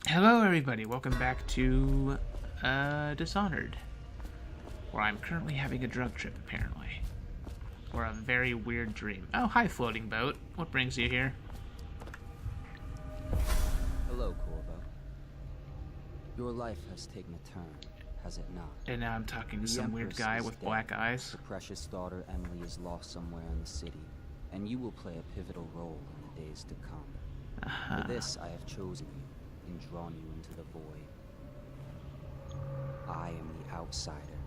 Hello everybody, welcome back to Dishonored, where I'm currently having a drug trip apparently, or a very weird dream. Oh, hi floating boat, what brings you here? Hello, Corvo. Your life has taken a turn, has it not? And now I'm talking to some weird guy with black eyes. The precious daughter Emily is lost somewhere in the city, and you will play a pivotal role in the days to come. For this I have chosen you and drawn you into the void. I am the outsider,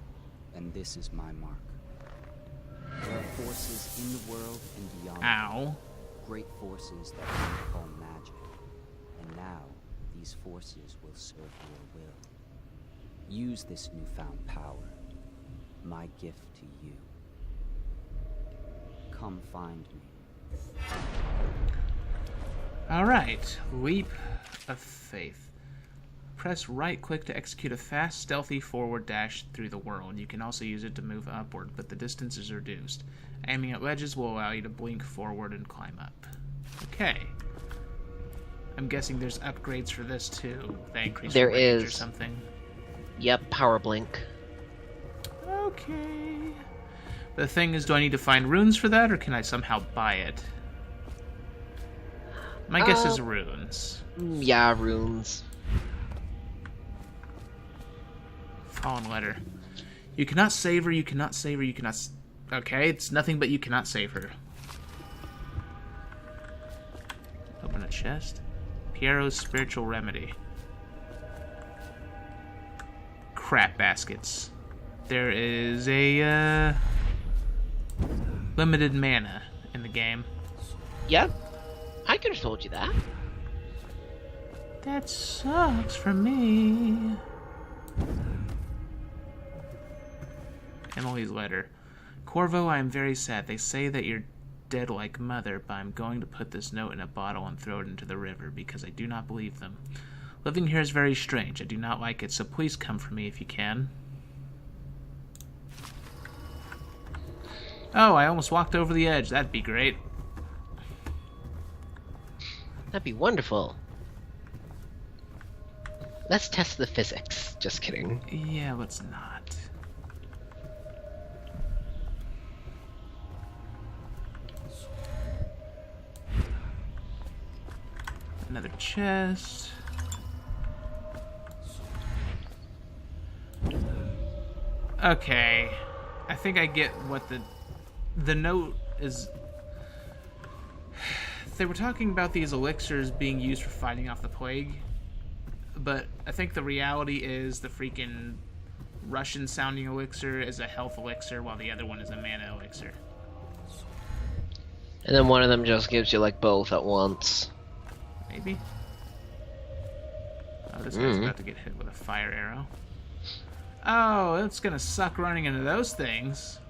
and this is my mark. There are forces in the world and beyond. Ow. Great forces that we call magic. And now, these forces will serve your will. Use this newfound power, my gift to you. Come find me. Alright, Leap of Faith. Press right click to execute a fast, stealthy forward dash through the world. You can also use it to move upward, but the distance is reduced. Aiming at ledges will allow you to blink forward and climb up. Okay. I'm guessing there's upgrades for this too. They increase There range or is. something. Yep, power blink. Okay. The thing is, do I need to find runes for that, or can I somehow buy it? My guess is runes. Yeah, runes. Fallen letter. You cannot save her, you cannot save her, you cannot... Okay, it's nothing but you cannot save her. Open a chest. Piero's spiritual remedy. Crap baskets. There is a, limited mana in the game. Yep, I could have told you that. That sucks for me. Emily's letter. Corvo, I am very sad. They say that you're dead like mother, but I'm going to put this note in a bottle and throw it into the river because I do not believe them. Living here is very strange. I do not like it, so please come for me if you can. Oh, I almost walked over the edge. That'd be great. That'd be wonderful. Let's test the physics. Just kidding. Yeah, let's not. Another chest. Okay. I think I get what the note is. They were talking about these elixirs being used for fighting off the plague, but I think the reality is the freaking Russian-sounding elixir is a health elixir, while the other one is a mana elixir. And then one of them just gives you like both at once. Maybe? Oh, this guy's about to get hit with a fire arrow. Oh, it's gonna suck running into those things.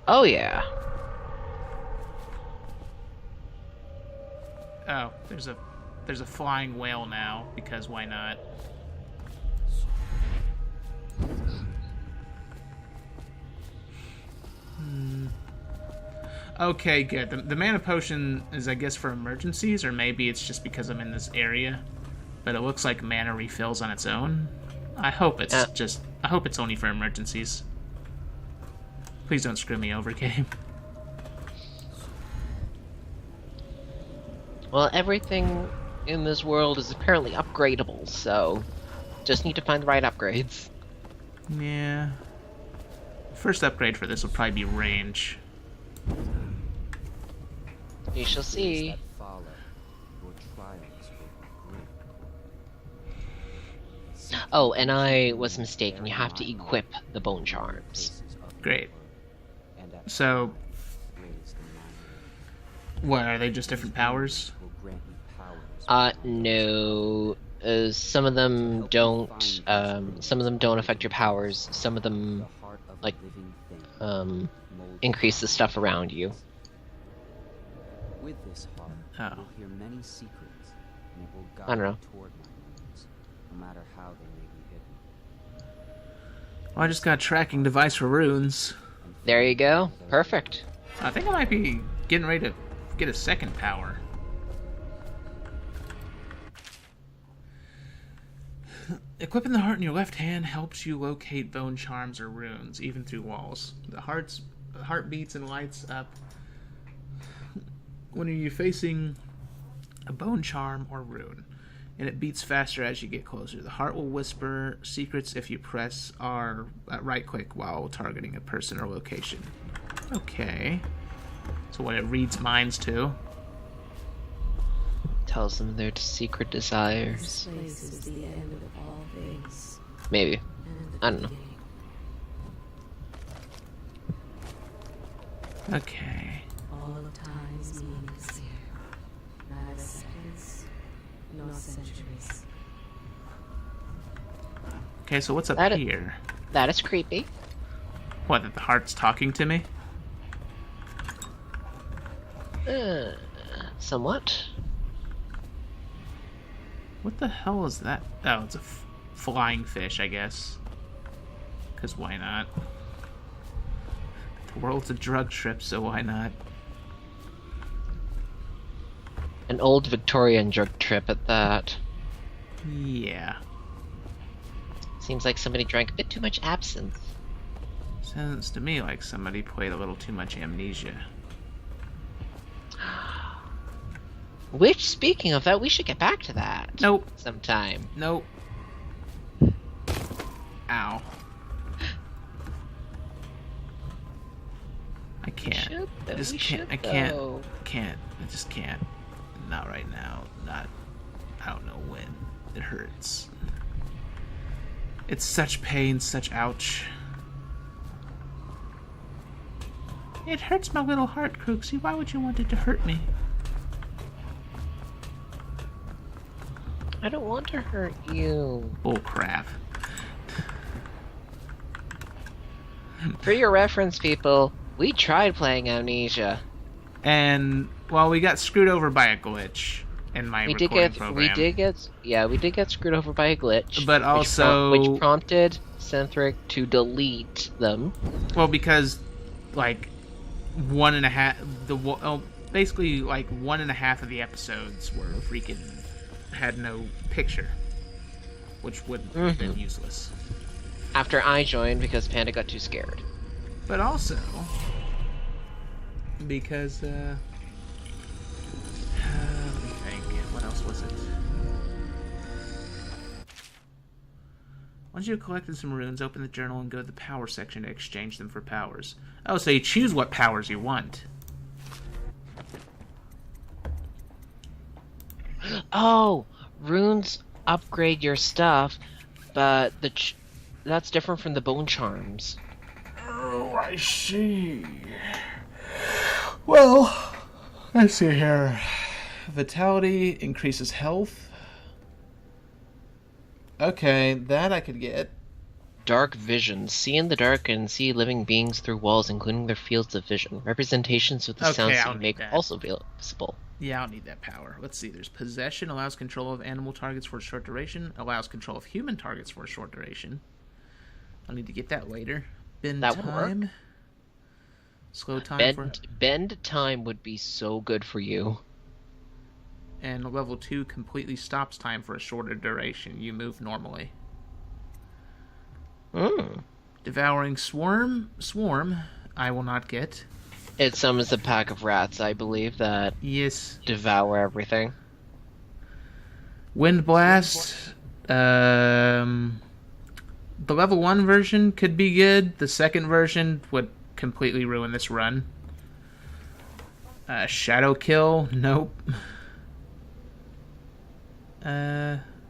Oh yeah. Oh, there's a flying whale now, because why not? Okay, good. The mana potion is, I guess, for emergencies, or maybe it's just because I'm in this area. But it looks like mana refills on its own. I hope it's I hope it's only for emergencies. Please don't screw me over, game. Well, everything in this world is apparently upgradable, so just need to find the right upgrades. Yeah. First upgrade for this will probably be range. You shall see. That follow, your trials will be great. Oh, and I was mistaken. You have to equip the bone charms. Great. So, what, are they just different powers? No. Some of them don't. Some of them don't affect your powers. Some of them, like, increase the stuff around you. With this heart, Oh. you'll hear many secrets, and it will I guide don't know. you toward my words, no matter how they may be hidden. Well, I just got a tracking device for runes. There you go. Perfect. I think I might be getting ready to get a second power. Equipping the heart in your left hand helps you locate bone charms or runes, even through walls. The heart beats and lights up when you're facing a bone charm or rune, and it beats faster as you get closer. The heart will whisper secrets if you press R right click while targeting a person or location. Okay. So what, it reads minds too? Tells them their secret This desires. place is the end of all things. Maybe. And I don't know. beginning. Okay. All of time's meaningless here. Neither seconds, nor centuries. Okay, so what's up That- here? That is creepy. What, that the heart's talking to me? Somewhat. What the hell is that? Oh, it's a flying fish, I guess. Because why not? The world's a drug trip, so why not? An old Victorian drug trip at that. Yeah. Seems like somebody drank a bit too much absinthe. Sounds to me like somebody played a little too much Amnesia. Which, speaking of that, we should get back to that. Nope. Sometime. Nope. Ow. I can't. I just can't. I can't. Can't. I just can't. Not right now. Not. I don't know when. It hurts. It's such pain, such ouch. It hurts my little heart, Crooksy. Why would you want it to hurt me? I don't want to hurt you. Bull crap. For your reference, people, we tried playing Amnesia. And, well, we got screwed over by a glitch in my recording program. We did get screwed over by a glitch. But also... which prompted Cynthric to delete them. Well, because, like, basically, like, 1.5 of the episodes were freaking... had no picture, which would have been useless. After I joined because Panda got too scared. But also because let me think, what else was it? Once you've collected some runes, open the journal and go to the power section to exchange them for powers. Oh, so you choose what powers you want. Oh, runes upgrade your stuff, but that's different from the bone charms. Oh, I see. Well, let's see here. Vitality increases health. Okay, that I could get. Dark vision. See in the dark and see living beings through walls, including their fields of vision. Representations of the sounds I'll you need make that. also visible. Yeah, I'll need that power. Let's see. There's possession, allows control of animal targets for a short duration, allows control of human targets for a short duration. I'll need to get that later. Bend That would time. work. Slow time Bend time would be so good for you. and level 2 completely stops time for a shorter duration. You move normally. Devouring swarm, I will not get. It summons a pack of rats, I believe, that Yes. devour everything. Wind blast. The level 1 version could be good. The second version would completely ruin this run. Shadow kill. Nope.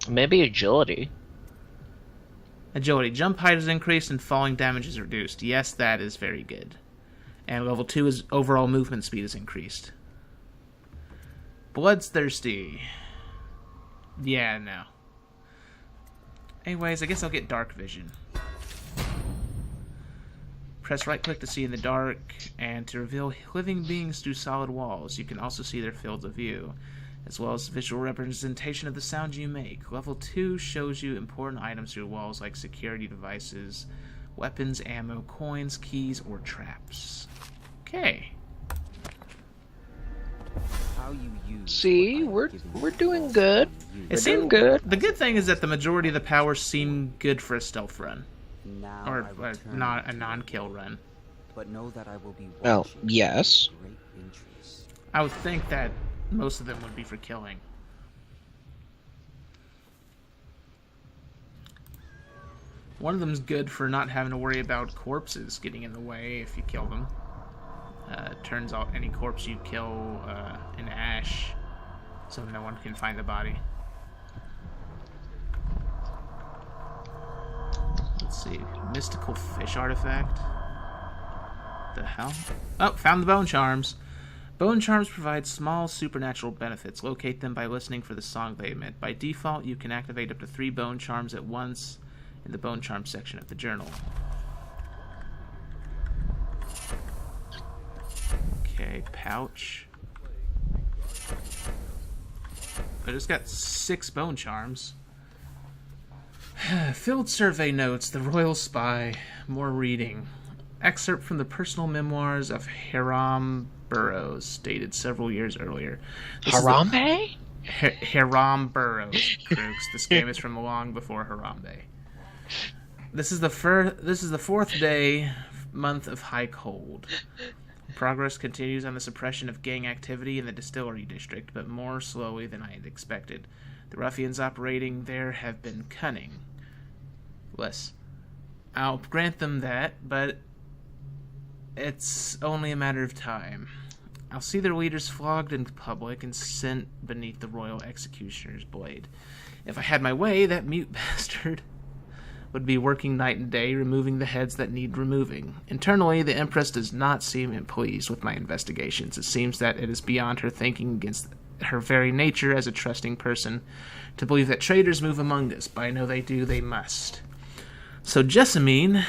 Maybe agility. Agility. Jump height is increased and falling damage is reduced. Yes, that is very good. And level 2 is overall movement speed is increased. Bloodthirsty. Yeah, no. Anyways, I guess I'll get dark vision. Press right click to see in the dark and to reveal living beings through solid walls. You can also see their fields of view, as well as visual representation of the sounds you make. Level 2 shows you important items through walls like security devices, weapons, ammo, coins, keys, or traps. Okay. how you use See, what we're I've given you we're doing falls good. on you. It We're seemed doing good. The good thing is that the majority of the powers seem good for a stealth run, Now or I return not a to non-kill run. but know that I will be Well, watching yes. with great interest. I would think that most of them would be for killing. One of them's good for not having to worry about corpses getting in the way if you kill them. Turns out any corpse you kill in ash, so no one can find the body. Let's see. Mystical fish artifact. The hell? Oh, found the bone charms. Bone charms provide small supernatural benefits. Locate them by listening for the song they emit. By default, you can activate up to 3 bone charms at once in the bone charm section of the journal. Okay, pouch. I just got 6 bone charms. Field survey notes, the royal spy. More reading. Excerpt from the personal memoirs of Hiram Burroughs, dated several years earlier. Harambe? Hiram Burroughs, Crooks. This game is from long before Harambe. This is the 4th day, month of high cold. Progress continues on the suppression of gang activity in the distillery district, but more slowly than I had expected. The ruffians operating there have been cunning. Less. I'll grant them that, but it's only a matter of time. I'll see their leaders flogged in public and sent beneath the royal executioner's blade. If I had my way, that mute bastard would be working night and day, removing the heads that need removing. Internally, the Empress does not seem pleased with my investigations. It seems that it is beyond her thinking, against her very nature as a trusting person, to believe that traitors move among us. But I know they do, they must. So Jessamine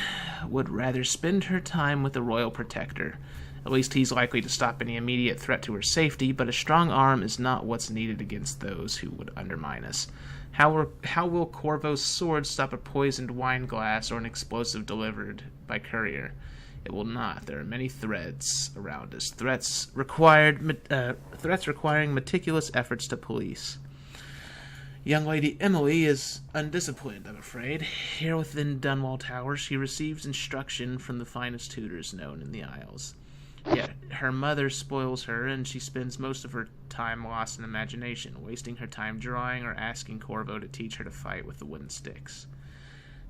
would rather spend her time with the royal protector. At least he's likely to stop any immediate threat to her safety, but a strong arm is not what's needed against those who would undermine us. How will Corvo's sword stop a poisoned wine glass or an explosive delivered by courier? It will not. There are many threats around us. Threats requiring meticulous efforts to police. Young Lady Emily is undisciplined, I'm afraid. Here within Dunwall Tower, she receives instruction from the finest tutors known in the Isles. Yet her mother spoils her, and she spends most of her time lost in imagination, wasting her time drawing or asking Corvo to teach her to fight with the wooden sticks.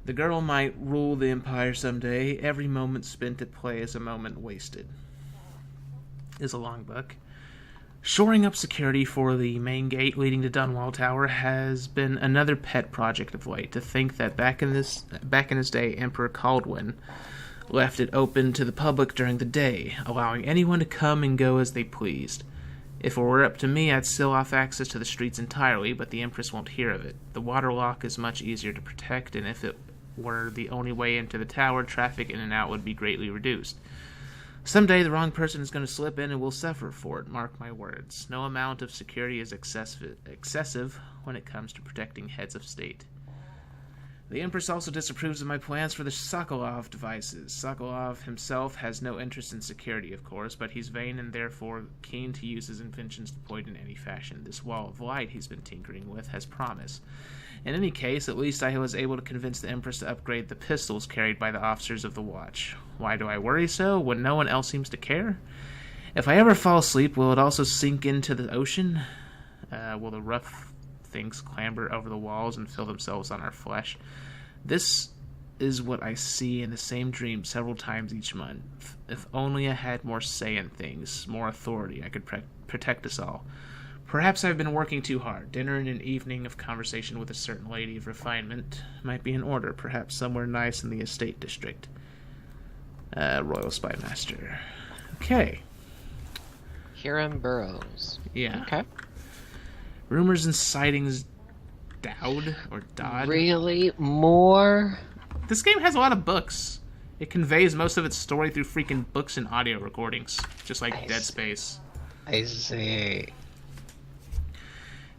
The girl might rule the Empire someday. Every moment spent at play is a moment wasted. Is a long book. Shoring up security for the main gate leading to Dunwall Tower has been another pet project of late. To think that back in his day, Emperor Caldwin left it open to the public during the day, allowing anyone to come and go as they pleased. If it were up to me, I'd seal off access to the streets entirely, but the Empress won't hear of it. The water lock is much easier to protect, and if it were the only way into the tower, traffic in and out would be greatly reduced. Someday the wrong person is going to slip in and we'll suffer for it, mark my words. No amount of security is excessive when it comes to protecting heads of state. The Empress also disapproves of my plans for the Sokolov devices. Sokolov himself has no interest in security, of course, but he's vain and therefore keen to use his inventions deployed in any fashion. This wall of light he's been tinkering with has promise. In any case, at least I was able to convince the Empress to upgrade the pistols carried by the officers of the Watch. Why do I worry so, when no one else seems to care? If I ever fall asleep, will it also sink into the ocean? Will the rough things clamber over the walls and fill themselves on our flesh? This is what I see in the same dream several times each month. If only I had more say in things, more authority, I could protect us all. Perhaps I've been working too hard. Dinner and an evening of conversation with a certain lady of refinement might be in order, perhaps somewhere nice in the estate district. Royal Spy Master. Okay. Hiram Burroughs. Yeah. Okay. Rumors and sightings Dowd or Dodd. Really? More? This game has a lot of books. It conveys most of its story through freaking books and audio recordings, just like Dead Space. I see.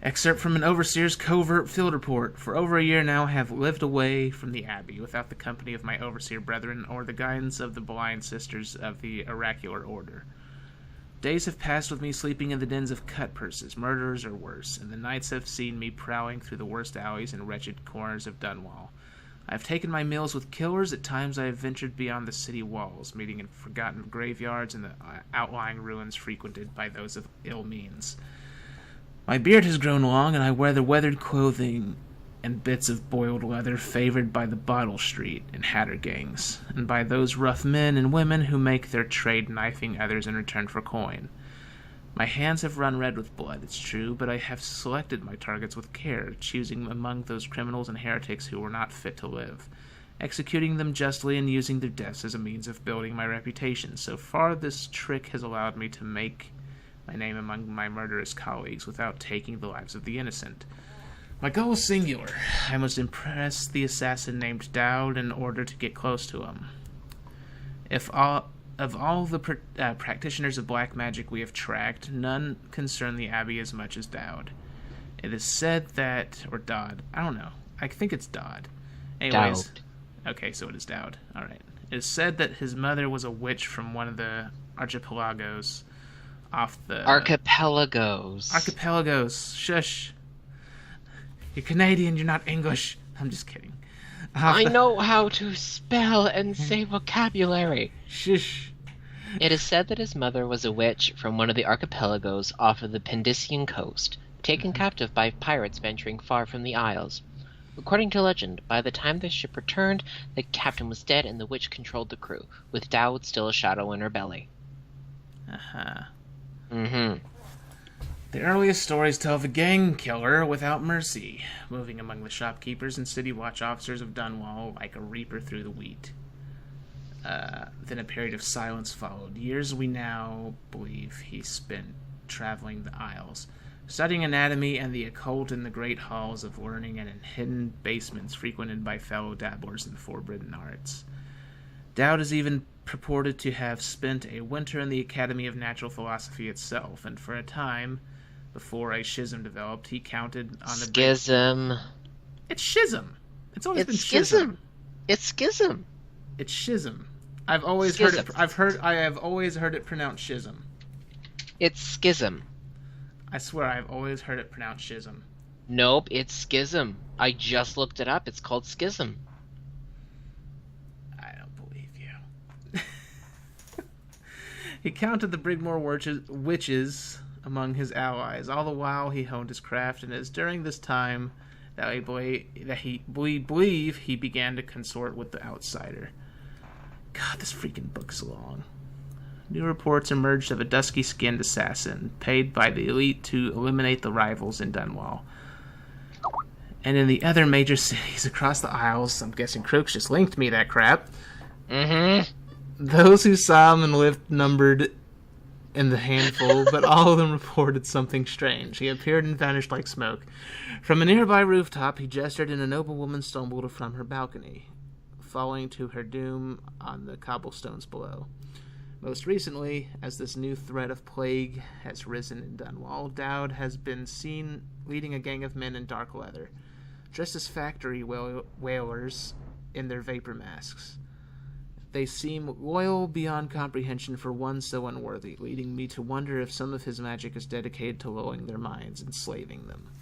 Excerpt from an overseer's covert field report. For over a year now I have lived away from the Abbey, without the company of my overseer brethren or the guidance of the blind sisters of the oracular order. Days have passed with me sleeping in the dens of cut-purses, murderers or worse, and the nights have seen me prowling through the worst alleys and wretched corners of Dunwall. I have taken my meals with killers. At times I have ventured beyond the city walls, meeting in forgotten graveyards and the outlying ruins frequented by those of ill means. My beard has grown long, and I wear the weathered clothing and bits of boiled leather favored by the Bottle Street and Hatter gangs, and by those rough men and women who make their trade knifing others in return for coin. My hands have run red with blood, it's true, but I have selected my targets with care, choosing among those criminals and heretics who were not fit to live, executing them justly and using their deaths as a means of building my reputation. So far, this trick has allowed me to make my name among my murderous colleagues without taking the lives of the innocent. My goal is singular. I must impress the assassin named Dowd in order to get close to him. Of all the practitioners of black magic we have tracked, none concern the Abbey as much as Dowd. It is said that, or Dodd, I don't know. I think it's Dodd. Anyways, Dowd. Okay, so it is Dowd. Alright. It is said that his mother was a witch from one of the archipelagos off the... Archipelagos. Archipelagos. Shush. You're Canadian, you're not English. I'm just kidding. I know how to spell and say vocabulary. Shush. It is said that his mother was a witch from one of the archipelagos off of the Pendician coast, taken captive by pirates venturing far from the Isles. According to legend, by the time the ship returned, the captain was dead and the witch controlled the crew, with Dowd still a shadow in her belly. Uh-huh. Mm-hmm. The earliest stories tell of a gang killer without mercy, moving among the shopkeepers and city watch officers of Dunwall like a reaper through the wheat. Then a period of silence followed. Years we now believe he spent traveling the Isles, studying anatomy and the occult in the great halls of learning and in hidden basements frequented by fellow dabblers in the forbidden arts. Dowd is even purported to have spent a winter in the Academy of Natural Philosophy itself, and for a time, before a schism developed, he counted on the... Schism. It's schism. It's always been schism. It's schism. It's schism. I've always Schism. heard it. I have always heard it pronounced schism. It's schism. I swear, I've always heard it pronounced schism. Nope, it's schism. I just looked it up. It's called schism. I don't believe you. He counted the Brigmore witches among his allies. All the while, he honed his craft, and it is during this time that we believe he began to consort with the outsider. God, this freaking book's long. New reports emerged of a dusky-skinned assassin, paid by the elite to eliminate the rivals in Dunwall. And in the other major cities across the Isles, I'm guessing Crooks just linked me that crap. Mm-hmm. Those who saw him and lived numbered in the handful, but all of them reported something strange. He appeared and vanished like smoke. From a nearby rooftop, he gestured, and a noble woman stumbled from her balcony, falling to her doom on the cobblestones below. Most recently, as this new threat of plague has risen in Dunwall, Dowd has been seen leading a gang of men in dark leather, dressed as factory whalers in their vapor masks. They seem loyal beyond comprehension for one so unworthy, leading me to wonder if some of his magic is dedicated to lulling their minds, enslaving them.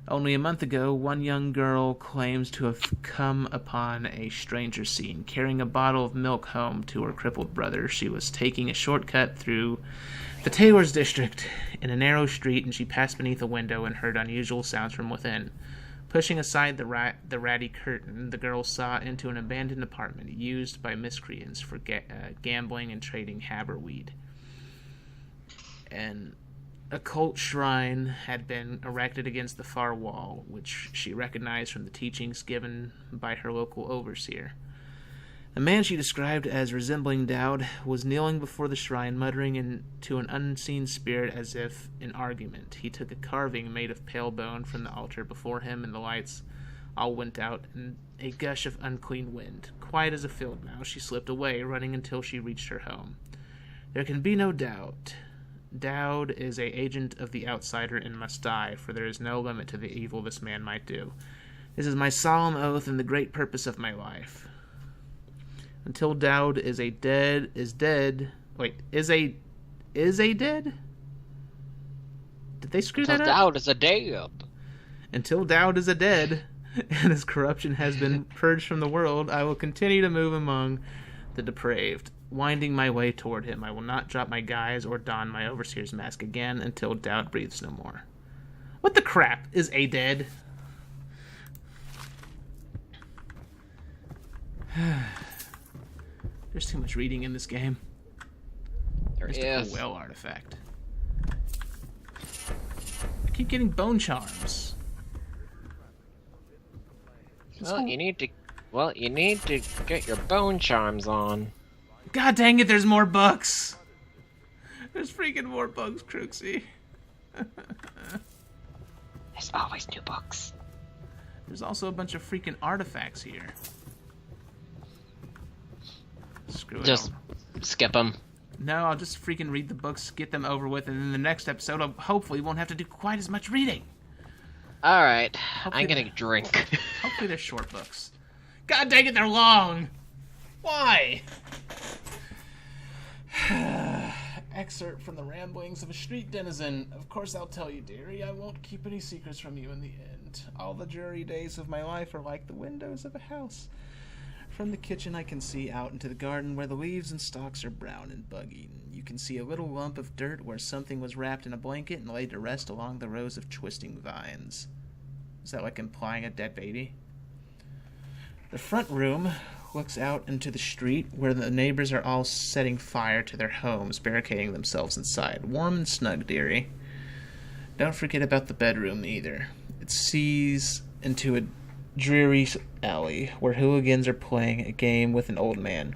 Only a month ago, one young girl claims to have come upon a stranger scene, carrying a bottle of milk home to her crippled brother. She was taking a shortcut through the Taylor's district in a narrow street, and she passed beneath a window and heard unusual sounds from within. Pushing aside the ratty curtain, the girl saw into an abandoned apartment used by miscreants for gambling and trading haberweed. An occult shrine had been erected against the far wall, which she recognized from the teachings given by her local overseer. The man she described as resembling Dowd was kneeling before the shrine, muttering to an unseen spirit as if in argument. He took a carving made of pale bone from the altar before him, and the lights all went out in a gush of unclean wind. Quiet as a field mouse, she slipped away, running until she reached her home. There can be no doubt. Dowd is an agent of the outsider and must die, for there is no limit to the evil this man might do. This is my solemn oath and the great purpose of my life. Until Dowd is is a dead? Did they screw Until that up? doubt is a dead. Until Dowd is a dead, and his corruption has been purged from the world, I will continue to move among the depraved, winding my way toward him. I will not drop my guise or don my overseer's mask again until Dowd breathes no more. What the crap is a dead? There's too much reading in this game. There Mystical is. well artifact. I keep getting bone charms. Well, you need to get your bone charms on. God dang it, there's more books! There's freaking more books, Crooksy. There's always new books. There's also a bunch of freaking artifacts here. Screw it. Just skip them. No, I'll just freaking read the books, get them over with, and in the next episode I hopefully won't have to do quite as much reading. Alright, Hopefully I'm gonna drink. Hopefully they're short books. God dang it, they're long! Why? Excerpt from the ramblings of a street denizen. Of course I'll tell you, dearie. I won't keep any secrets from you in the end. All the dreary days of my life are like the windows of a house. From the kitchen I can see out into the garden where the leaves and stalks are brown and buggy. You can see a little lump of dirt where something was wrapped in a blanket and laid to rest along the rows of twisting vines. Is that like implying a dead baby? The front room looks out into the street where the neighbors are all setting fire to their homes, barricading themselves inside. Warm and snug, dearie. Don't forget about the bedroom either. It sees into a dreary alley where hooligans are playing a game with an old man.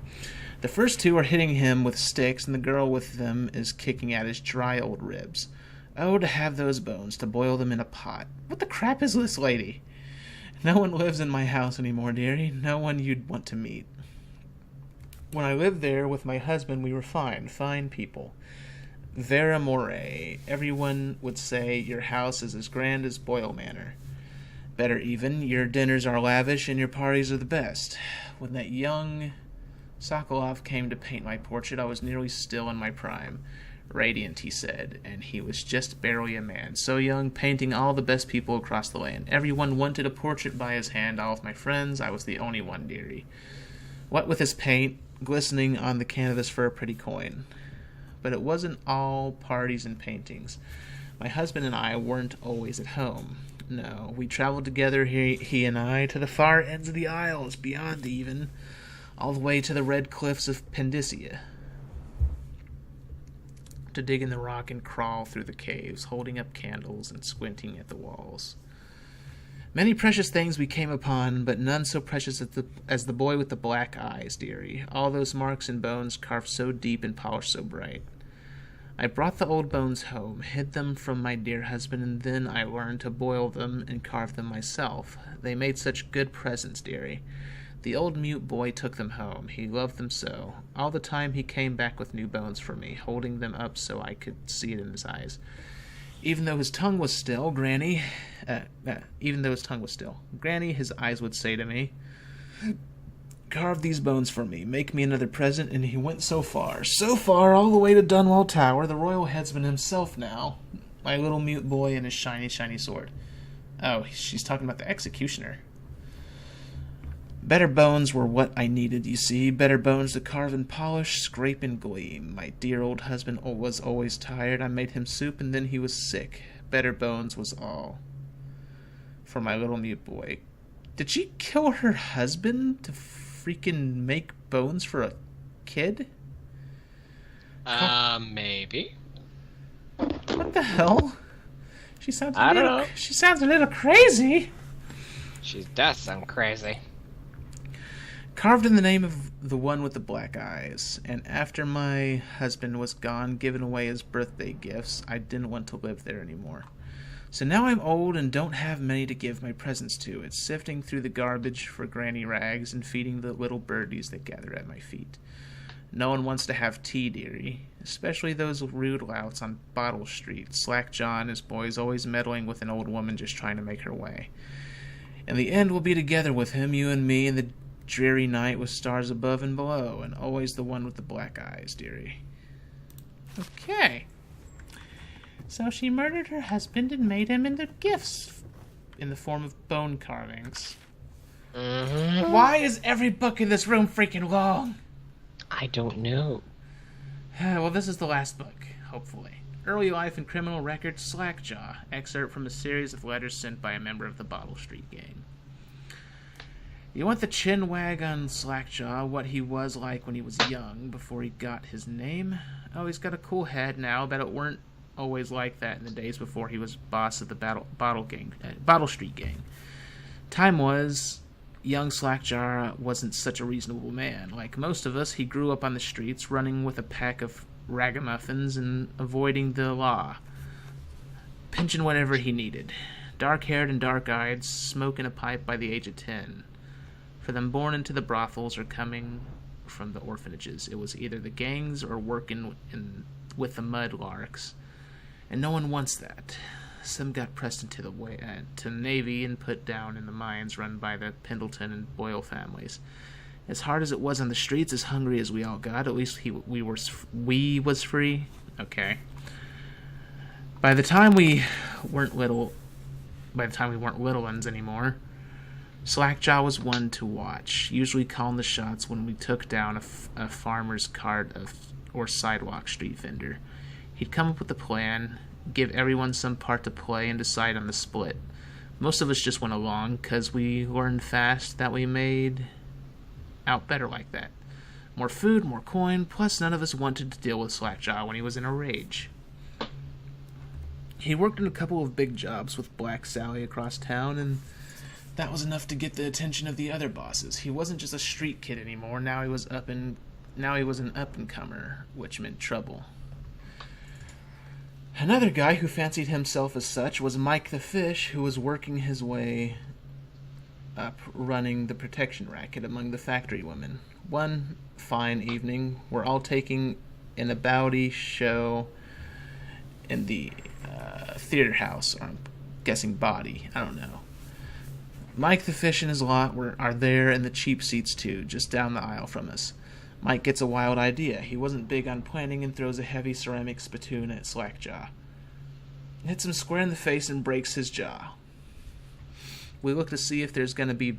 The first two are hitting him with sticks, and the girl with them is kicking at his dry old ribs. Oh, to have those bones, to boil them in a pot. What the crap is this lady? No one lives in my house anymore, dearie. No one you'd want to meet. When I lived there with my husband, we were fine people. Vera Moray. Everyone would say your house is as grand as Boyle Manor. Better even, your dinners are lavish and your parties are the best. When that young Sokolov came to paint my portrait, I was nearly still in my prime. Radiant, he said, and he was just barely a man. So young, painting all the best people across the land. Everyone wanted a portrait by his hand, all of my friends. I was the only one, dearie. What with his paint, glistening on the canvas for a pretty coin. But it wasn't all parties and paintings. My husband and I weren't always at home. No, we traveled together, he and I, to the far ends of the Isles, beyond even, all the way to the red cliffs of Pendicia, to dig in the rock and crawl through the caves, holding up candles and squinting at the walls. Many precious things we came upon, but none so precious as the boy with the black eyes, dearie. All those marks and bones carved so deep and polished so bright. I brought the old bones home, hid them from my dear husband, and then I learned to boil them and carve them myself. They made such good presents, dearie. The old mute boy took them home. He loved them so. All the time he came back with new bones for me, holding them up so I could see it in his eyes. Even though his tongue was still, Granny, his eyes would say to me, carve these bones for me, make me another present, and he went so far, all the way to Dunwall Tower, the royal headsman himself now, my little mute boy and his shiny, shiny sword. Oh, she's talking about the executioner. Better bones were what I needed, you see, better bones to carve and polish, scrape and gleam. My dear old husband was always tired. I made him soup, and then he was sick. Better bones was all. For my little mute boy. Did she kill her husband to freaking make bones for a kid? Maybe. What the hell? She sounds I don't know. She sounds a little crazy. She does sound crazy. Carved in the name of the one with the black eyes. And after my husband was gone, giving away his birthday gifts, I didn't want to live there anymore. So now I'm old and don't have many to give my presents to. It's sifting through the garbage for granny rags and feeding the little birdies that gather at my feet. No one wants to have tea, dearie, especially those rude louts on Bottle Street. Slack John, his boys, always meddling with an old woman just trying to make her way. In the end, we'll be together with him, you and me, in the dreary night with stars above and below, and always the one with the black eyes, dearie. Okay. So she murdered her husband and made him into gifts in the form of bone carvings. Mm-hmm. Why is every book in this room freaking long? I don't know. Well, this is the last book, hopefully. Early Life and Criminal Records, Slackjaw. Excerpt from a series of letters sent by a member of the Bottle Street Gang. You want the chin wag on Slackjaw, what he was like when he was young, before he got his name? Oh, he's got a cool head now, but it weren't always like that in the days before he was boss of the Bottle Street Gang. Time was, young Slackjaw wasn't such a reasonable man. Like most of us, he grew up on the streets, running with a pack of ragamuffins and avoiding the law, pinching whatever he needed. Dark-haired and dark-eyed, smoking a pipe by the age of 10. For them born into the brothels or coming from the orphanages, it was either the gangs or working with the mudlarks. And no one wants that. Some got pressed into to the Navy and put down in the mines run by the Pendleton and Boyle families. As hard as it was on the streets, as hungry as we all got, at least we was free. Okay. By the time we weren't little ones anymore, Slackjaw was one to watch, usually calling the shots when we took down a farmer's cart or sidewalk street vendor. He'd come up with a plan, give everyone some part to play, and decide on the split. Most of us just went along, because we learned fast that we made out better like that. More food, more coin, plus none of us wanted to deal with Slackjaw when he was in a rage. He worked in a couple of big jobs with Black Sally across town, and that was enough to get the attention of the other bosses. He wasn't just a street kid anymore. Now he was an up-and-comer, which meant trouble. Another guy who fancied himself as such was Mike the Fish, who was working his way up running the protection racket among the factory women. One fine evening, we're all taking in a bawdy show in the theater house, or I'm guessing body, I don't know. Mike the Fish and his lot are there in the cheap seats too, just down the aisle from us. Mike gets a wild idea. He wasn't big on planning and throws a heavy ceramic spittoon at Slackjaw. It hits him square in the face and breaks his jaw. We look to see if there's going to be a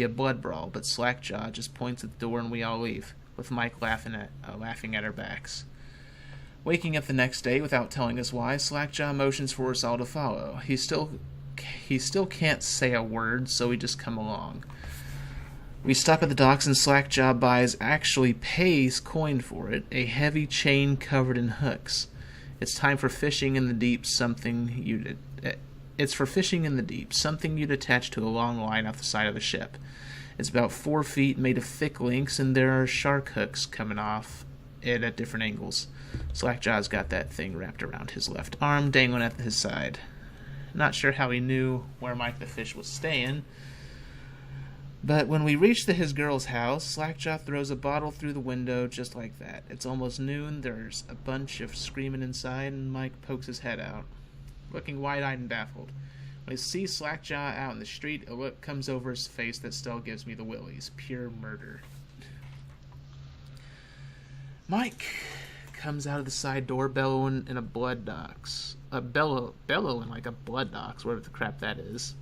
blood brawl, but Slackjaw just points at the door and we all leave, with Mike laughing at our backs. Waking up the next day without telling us why, Slackjaw motions for us all to follow. He still can't say a word, so we just come along. We stop at the docks and Slackjaw pays coin for it, a heavy chain covered in hooks. It's time for fishing in the deep, something you'd attach to a long line off the side of the ship. It's about 4 feet, made of thick links, and there are shark hooks coming off it at different angles. Slackjaw's got that thing wrapped around his left arm, dangling at his side. Not sure how he knew where Mike the Fish was staying, but when we reach his girl's house, Slackjaw throws a bottle through the window just like that. It's almost noon, there's a bunch of screaming inside, and Mike pokes his head out, looking wide-eyed and baffled. When he sees Slackjaw out in the street, a look comes over his face that still gives me the willies. Pure murder. Mike comes out of the side door bellowing in a blood docks. Bellowing like a blood docks, whatever the crap that is.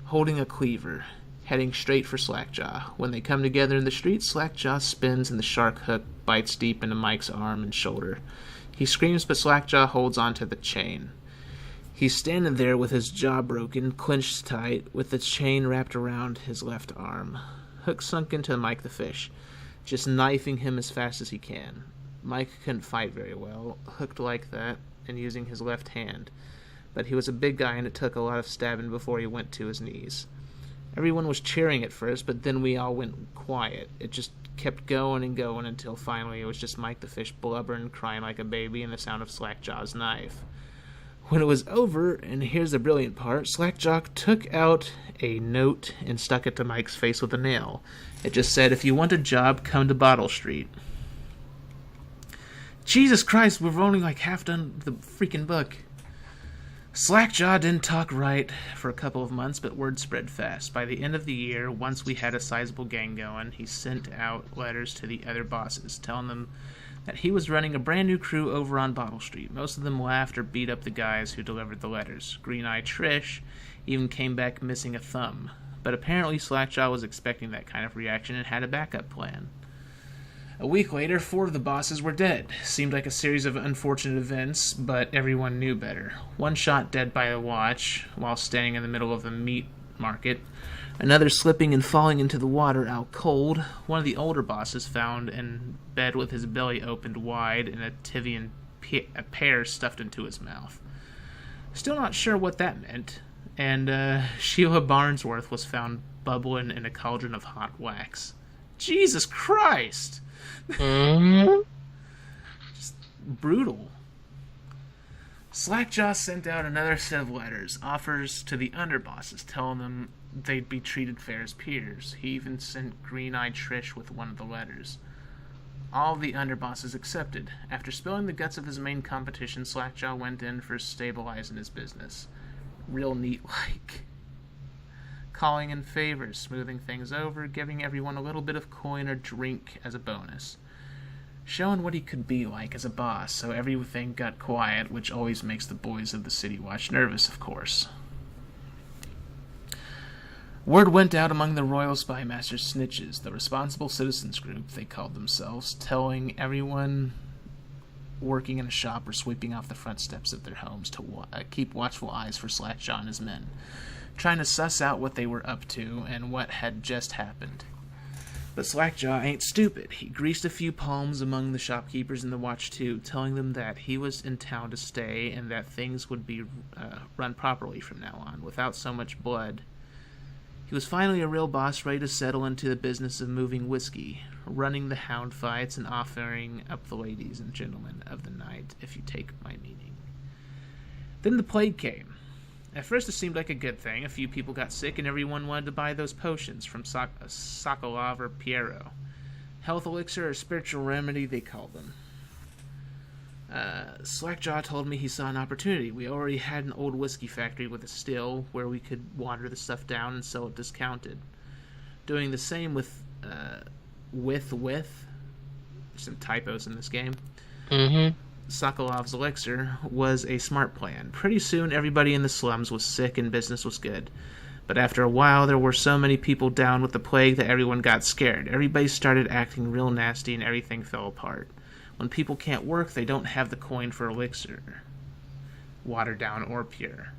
Holding a cleaver, heading straight for Slackjaw. When they come together in the street, Slackjaw spins and the shark hook bites deep into Mike's arm and shoulder. He screams, but Slackjaw holds onto the chain. He's standing there with his jaw broken, clenched tight, with the chain wrapped around his left arm. Hook sunk into Mike the Fish, just knifing him as fast as he can. Mike couldn't fight very well, hooked like that, and using his left hand. But he was a big guy, and it took a lot of stabbing before he went to his knees. Everyone was cheering at first, but then we all went quiet. It just kept going and going until finally it was just Mike the Fish blubbering, crying like a baby, and the sound of Slackjaw's knife. When it was over, and here's the brilliant part, Slackjaw took out a note and stuck it to Mike's face with a nail. It just said, "If you want a job, come to Bottle Street." Jesus Christ, we've only like half done the freaking book. Slackjaw didn't talk right for a couple of months, but word spread fast. By the end of the year, once we had a sizable gang going, he sent out letters to the other bosses, telling them that he was running a brand new crew over on Bottle Street. Most of them laughed or beat up the guys who delivered the letters. Green-Eye Trish even came back missing a thumb. But apparently Slackjaw was expecting that kind of reaction and had a backup plan. A week later, 4 of the bosses were dead. Seemed like a series of unfortunate events, but everyone knew better. One shot dead by a watch while standing in the middle of the meat market. Another slipping and falling into the water out cold. One of the older bosses found in bed with his belly opened wide and a Tivian pear stuffed into his mouth. Still not sure what that meant. And Sheila Barnsworth was found bubbling in a cauldron of hot wax. Jesus Christ! Just brutal. Slackjaw sent out another set of letters, offers to the underbosses, telling them they'd be treated fair as peers. He even sent Green-Eyed Trish with one of the letters. All the underbosses accepted. After spilling the guts of his main competition, Slackjaw went in for stabilizing his business. Real neat-like. Calling in favors, smoothing things over, giving everyone a little bit of coin or drink as a bonus. Showing what he could be like as a boss, so everything got quiet, which always makes the boys of the City Watch nervous, of course. Word went out among the Royal Spymaster's snitches, the Responsible Citizens Group, they called themselves, telling everyone working in a shop or sweeping off the front steps of their homes to keep watchful eyes for Slackjaw and his men, trying to suss out what they were up to and what had just happened. But Slackjaw ain't stupid. He greased a few palms among the shopkeepers in the watch too, telling them that he was in town to stay and that things would be run properly from now on, without so much blood. He was finally a real boss, ready to settle into the business of moving whiskey, running the hound fights, and offering up the ladies and gentlemen of the night, if you take my meaning. Then the plague came. At first it seemed like a good thing. A few people got sick and everyone wanted to buy those potions from Sokolov or Piero. Health elixir or spiritual remedy, they called them. Slackjaw told me he saw an opportunity. We already had an old whiskey factory with a still where we could water the stuff down and sell it discounted. Doing the same with some typos in this game. Sokolov's elixir was a smart plan. Pretty soon everybody in the slums was sick and business was good. But after a while there were so many people down with the plague that everyone got scared. Everybody started acting real nasty and everything fell apart. When people can't work, they don't have the coin for elixir, watered down or pure.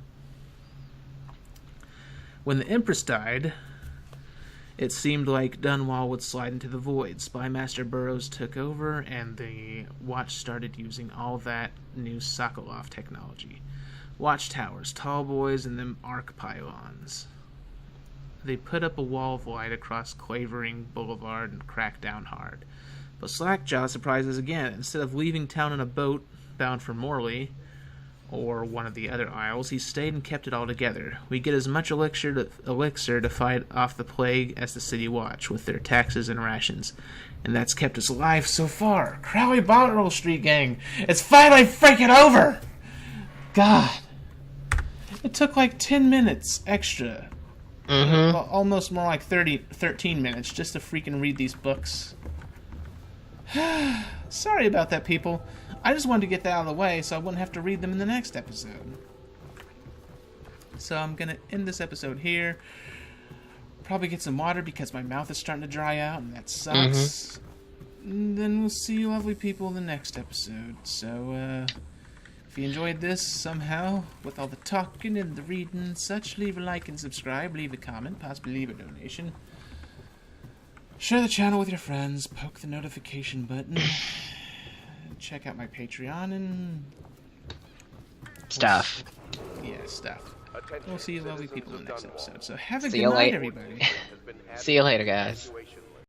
When the Empress died, it seemed like Dunwall would slide into the void. Spymaster Burroughs took over, and the watch started using all that new Sokolov technology. Watchtowers, tall boys, and them arc pylons. They put up a wall of light across Clavering Boulevard and cracked down hard. But Slackjaw surprises again. Instead of leaving town in a boat bound for Morley, or one of the other isles, he stayed and kept it all together. We get as much elixir to fight off the plague as the City Watch, with their taxes and rations. And that's kept us alive so far. Crowley Bottle Street Gang, it's finally freaking over! God. It took like 10 minutes extra. Almost more like 13 minutes just to freaking read these books. Sorry about that, people. I just wanted to get that out of the way so I wouldn't have to read them in the next episode. So I'm going to end this episode here. Probably get some water because my mouth is starting to dry out, and that sucks. And then we'll see you lovely people in the next episode. So, if you enjoyed this somehow, with all the talking and the reading and such, leave a like and subscribe, leave a comment, possibly leave a donation. Share the channel with your friends, poke the notification button, check out my Patreon and... stuff. Yeah, stuff. We'll see you lovely people in the next episode. So have a good night, everybody. See you later, guys.